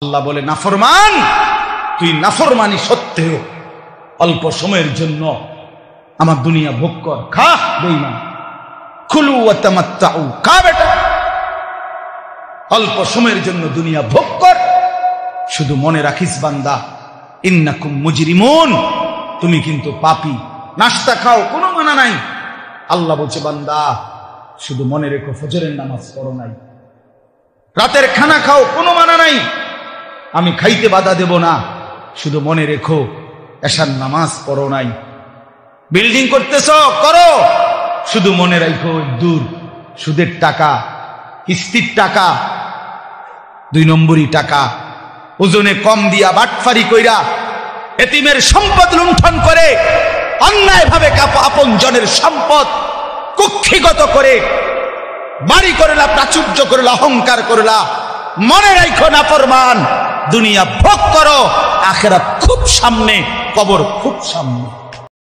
আল্লাহ বলে, নাফরমান, তুই নাফরমানি সত্ত্বেও অল্প সময়ের জন্য আমার দুনিয়া ভোগ কর, খা। বেঈমান, কুলু ওয়া তামাত্তাউ, খা বেটা, অল্প সময়ের জন্য দুনিয়া ভোগ কর। শুধু মনে রাখিস বান্দা, ইন্নাকুম মুজরিমুন, তুমি কিন্তু পাপী। নাস্তা খাও, কোনো মানা নাই। আল্লাহ বলছে, বান্দা শুধু মনে রেখো, ফজরের নামাজ পড়ো নাই। রাতের খানা খাও, কোনো মানা নাই, আমি খাইতে বাধা দেব না, শুধু মনে রেখো এশার নামাজ পড়ো নাই। বিল্ডিং করতেছ, করো, শুধু মনে রাখো দূর সুদের টাকা, কিস্তির টাকা, 2 নম্বরই টাকা, ওজনে কম দিয়া বাটফারি কইরা এতিমের সম্পদ লুণ্ঠন করে, অন্যায় ভাবে আপন জনের সম্পদ কুক্ষিগত করে বাড়ি করলা, প্রাচুর্য করলা, অহংকার করলা। মনে রাখো নাফরমান, দুনিয়া ভোগ করো, আখিরাত খুব সামনে, কবর খুব সামনে।